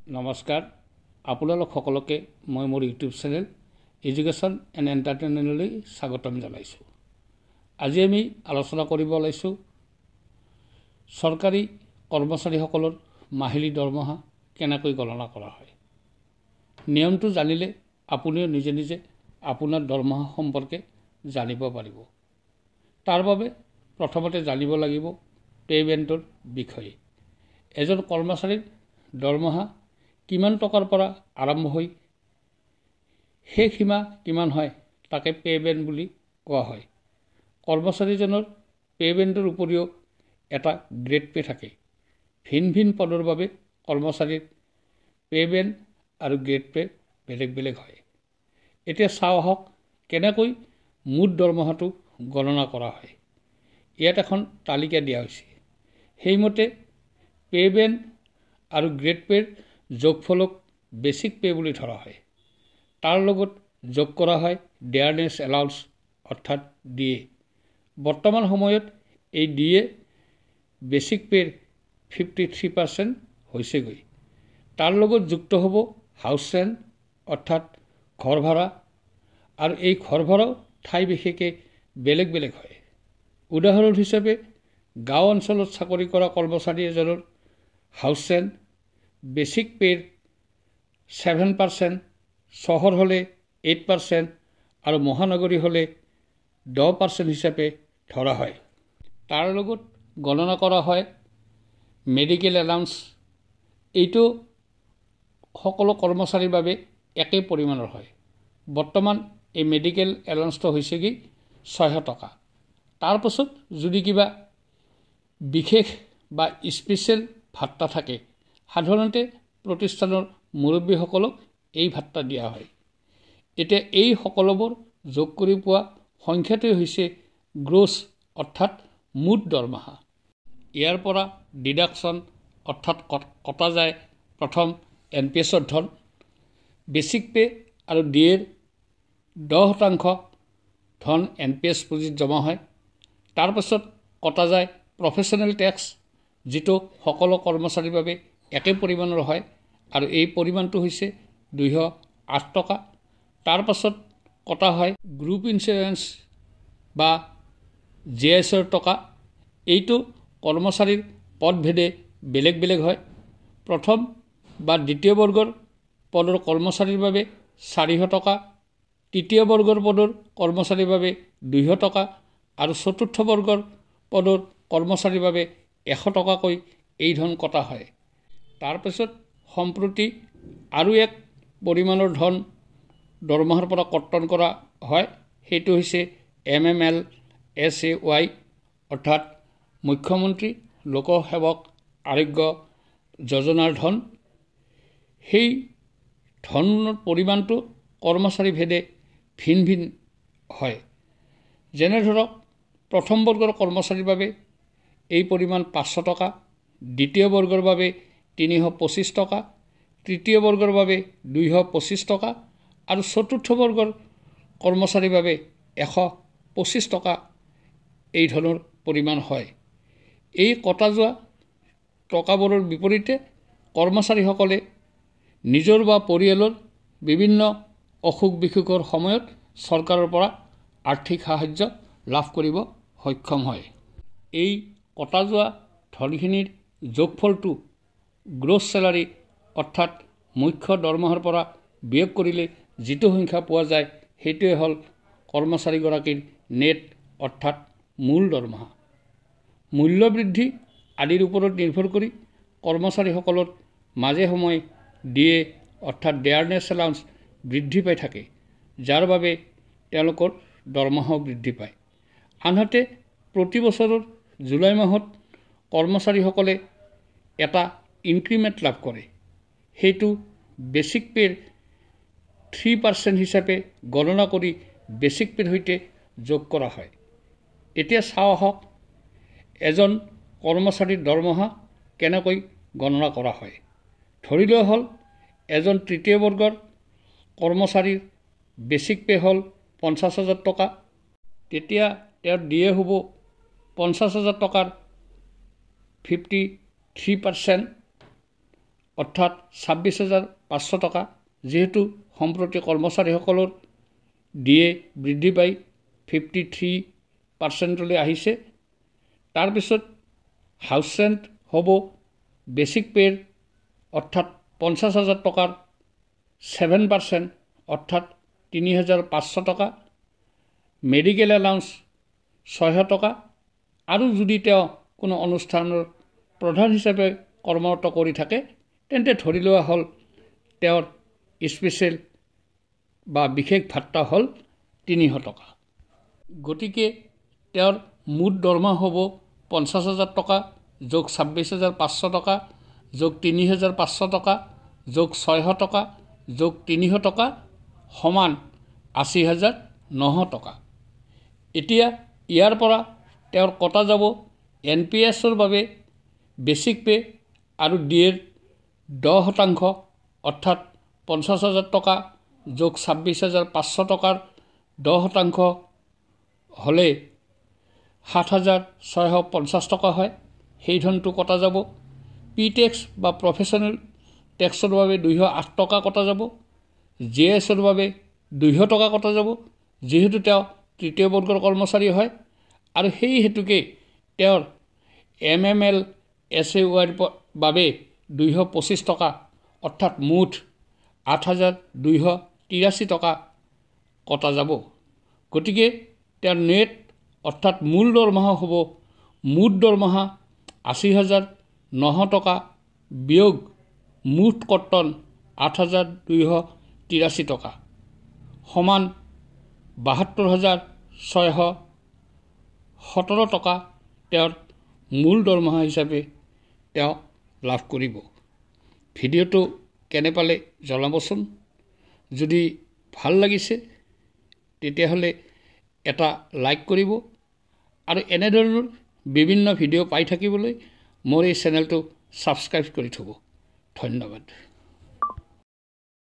নমস্কাৰ আপোনালোক সকলোকে মই মোৰ ইউটিউব চেনেল এডুকেশ্যন এণ্ড এণ্টাৰটেইনমেণ্টলৈ স্বাগতম জনাইছোঁ। আজি আমি আলোচনা কৰিব ওলাইছোঁ চৰকাৰী কৰ্মচাৰীসকলৰ মাহিলী দৰমহা কেনেকৈ গণনা কৰা হয়। নিয়মটো জানিলে আপুনিও নিজে নিজে আপোনাৰ দৰমহা সম্পৰ্কে জানিব পাৰিব। তাৰ বাবে প্ৰথমতে জানিব লাগিব পে'মেণ্টৰ বিষয়ে। এজন কৰ্মচাৰীৰ দৰমহা কিমান টকাৰ পৰা আৰম্ভ হৈ শেষ সীমা কিমান হয় তাকে পে'মেণ্ট বুলি কোৱা হয়। কৰ্মচাৰীজনৰ পে'মেণ্টৰ উপৰিও এটা গ্ৰেড পে' থাকে। ভিন ভিন পদৰ বাবে কৰ্মচাৰীৰ পে'মেণ্ট আৰু গ্ৰেড পে' বেলেগ বেলেগ হয়। এতিয়া চাওঁ আহক কেনেকৈ মুঠ দৰমহাটো গণনা কৰা হয়। ইয়াত এখন তালিকা দিয়া হৈছে। সেইমতে পে'মেণ্ট আৰু গ্ৰেড পে'ৰ যোগফলক বেচিক পে' বুলি ধৰা হয়। তাৰ লগত যোগ কৰা হয় ডেয়াৰনেছ এলাউন্স অৰ্থাৎ DA। বৰ্তমান সময়ত এই DA বেচিক পে'ৰ 53% হৈছেগৈ। তাৰ লগত যুক্ত হ'ব হাউচ ৰেণ্ট অৰ্থাৎ ঘৰ ভাড়া, আৰু এই ঘৰ ভাড়াও ঠাই বিশেষে বেলেগ বেলেগ হয়। উদাহৰণ হিচাপে গাঁও অঞ্চলত চাকৰি কৰা কৰ্মচাৰী এজনৰ হাউচ ৰেণ্ট বেচিক পে'ৰ 7%, চহৰ হ'লে 8% আৰু মহানগৰী হ'লে 10% হিচাপে ধৰা হয়। তাৰ লগত গণনা কৰা হয় মেডিকেল এলাউন্স। এইটো সকলো কৰ্মচাৰীৰ বাবে একে পৰিমাণৰ হয়। বৰ্তমান এই মেডিকেল এলাউন্সটো হৈছেগৈ 600 টকা। তাৰপাছত যদি কিবা বিশেষ বা স্পেচিয়েল ভাত্তা থাকে, সাধাৰণতে প্ৰতিষ্ঠানৰ মুৰব্বীসকলক এই ভাত্তা দিয়া হয়। এতিয়া এই সকলোবোৰ যোগ কৰি পোৱা সংখ্যাটোৱে হৈছে গ্ৰছ অৰ্থাৎ মুঠ দৰমহা। ইয়াৰ পৰা ডিডাকশ্যন অৰ্থাৎ কটা যায় প্ৰথম NPSৰ ধন, বেচিক পে' আৰু DAৰ 10% ধন NPS পুঁজিত জমা হয়। তাৰপাছত কটা যায় প্ৰফেশ্যনেল টেক্স, যিটো সকলো কৰ্মচাৰীৰ বাবে একে পৰিমাণৰ হয় আৰু এই পৰিমাণটো হৈছে 208 টকা। তাৰপাছত কটা হয় গ্ৰুপ ইঞ্চুৰেঞ্চ বা GSৰ টকা। এইটো কৰ্মচাৰীৰ পদভেদে বেলেগ বেলেগ হয়। প্ৰথম বা দ্বিতীয় বৰ্গৰ পদৰ কৰ্মচাৰীৰ বাবে 400 টকা, তৃতীয় বৰ্গৰ পদৰ কৰ্মচাৰীৰ বাবে 200 টকা আৰু চতুৰ্থ বৰ্গৰ পদৰ কৰ্মচাৰীৰ বাবে 100 টকাকৈ এই ধন কটা হয়। তাৰপিছত সম্প্ৰতি আৰু এক পৰিমাণৰ ধন দৰমহাৰ পৰা কৰ্তন কৰা হয়। সেইটো হৈছে MMLSAY অৰ্থাৎ মুখ্যমন্ত্ৰী লোকসেৱক আৰোগ্য যোজনাৰ ধন। সেই ধনৰ পৰিমাণটো কৰ্মচাৰী ভেদে ভিন ভিন হয়। যেনে ধৰক প্ৰথম বৰ্গৰ কৰ্মচাৰীৰ বাবে এই পৰিমাণ 500 টকা, দ্বিতীয় বৰ্গৰ বাবে 325 টকা, তৃতীয় বৰ্গৰ বাবে 225 টকা আৰু চতুৰ্থ বৰ্গৰ কৰ্মচাৰীৰ বাবে 125 টকা এই ধৰণৰ পৰিমাণ হয়। এই কটা যোৱা টকাবোৰৰ বিপৰীতে কৰ্মচাৰীসকলে নিজৰ বা পৰিয়ালৰ বিভিন্ন অসুখ বিসুখৰ সময়ত চৰকাৰৰ পৰা আৰ্থিক সাহায্য লাভ কৰিব সক্ষম হয়। এই কটা যোৱা ধনখিনিৰ যোগফলটো গ্ৰছ চেলাৰী অৰ্থাৎ মুখ্য দৰমহাৰ পৰা বিয়োগ কৰিলে যিটো সংখ্যা পোৱা যায় সেইটোৱে হ'ল কৰ্মচাৰীগৰাকীৰ নেট অৰ্থাৎ মূল দৰমহা। মূল্য বৃদ্ধি আদিৰ ওপৰত নিৰ্ভৰ কৰি কৰ্মচাৰীসকলৰ মাজে সময়ে DA অৰ্থাৎ ডেয়াৰনেছ এলাউন্স বৃদ্ধি পাই থাকে, যাৰ বাবে তেওঁলোকৰ দৰমহাও বৃদ্ধি পায়। আনহাতে প্ৰতি বছৰৰ জুলাই মাহত কৰ্মচাৰীসকলে এটা ইনক্ৰিমেণ্ট লাভ কৰে। সেইটো বেচিক পে'ৰ 3% হিচাপে গণনা কৰি বেচিক পে'ৰ সৈতে যোগ কৰা হয়। এতিয়া চাওঁ আহক এজন কৰ্মচাৰীৰ দৰমহা কেনেকৈ গণনা কৰা হয়। ধৰি লোৱা হ'ল এজন তৃতীয় বৰ্গৰ কৰ্মচাৰীৰ বেচিক পে' হ'ল 50,000 টকা। তেতিয়া তেওঁৰ DA হ'ব 50,000 টকাৰ 53% অৰ্থাৎ 26,500 টকা। যেহেতু সম্প্ৰতি কৰ্মচাৰীসকলৰ DA বৃদ্ধি পাই 53% আহিছে। তাৰপিছত হাউচ ৰেণ্ট হ'ব বেচিক পে'ৰ অৰ্থাৎ 50,000 টকাৰ 7% অৰ্থাৎ 3,500 টকা। মেডিকেল এলাউন্স 600 টকা। আৰু যদি তেওঁ কোনো অনুষ্ঠানৰ প্ৰধান হিচাপে কৰ্মৰত কৰি থাকে তেন্তে ধৰি লোৱা হ'ল তেওঁৰ স্পেচিয়েল বা বিশেষ ভাত্তা হ'ল 300 টকা। গতিকে তেওঁৰ মুঠ দৰমহা হ'ব 50,000 টকা যোগ 26,500 টকা যোগ 3,500 টকা যোগ 600 টকা যোগ 300 টকা সমান 80,900 টকা। এতিয়া ইয়াৰ পৰা তেওঁৰ কটা যাব NPSৰ বাবে বেচিক পে' আৰু DAৰ 10% অৰ্থাৎ 50,000 টকা যোগ 26,500 টকাৰ 10% হ'লে 7,650 টকা হয়। সেই ধনটো কটা যাব। পি টেক্স বা প্ৰফেশ্যনেল টেক্সৰ বাবে 208 টকা কটা যাব। GSৰ বাবে 200 টকা কটা যাব, যিহেতু তেওঁ তৃতীয় বৰ্গৰ কৰ্মচাৰী হয়। আৰু সেই হেতুকে তেওঁৰ MML SAYৰ বাবে 225 টকা অৰ্থাৎ মুঠ 8,283 টকা কটা যাব। গতিকে তেওঁৰ নেট অৰ্থাৎ মূল দৰমহা হ'ব মুঠ দৰমহা 80,900 টকা বিয়োগ মুঠ কৰ্তন 8,283 টকা সমান 72,617 টকা তেওঁৰ মূল দৰমহা হিচাপে তেওঁ লাভ কৰিব। ভিডিঅ'টো কেনে পালে জনাবচোন। যদি ভাল লাগিছে তেতিয়াহ'লে এটা লাইক কৰিব আৰু এনেধৰণৰ বিভিন্ন ভিডিঅ' পাই থাকিবলৈ মোৰ এই চেনেলটো ছাবস্ক্ৰাইব কৰি থ'ব। ধন্যবাদ।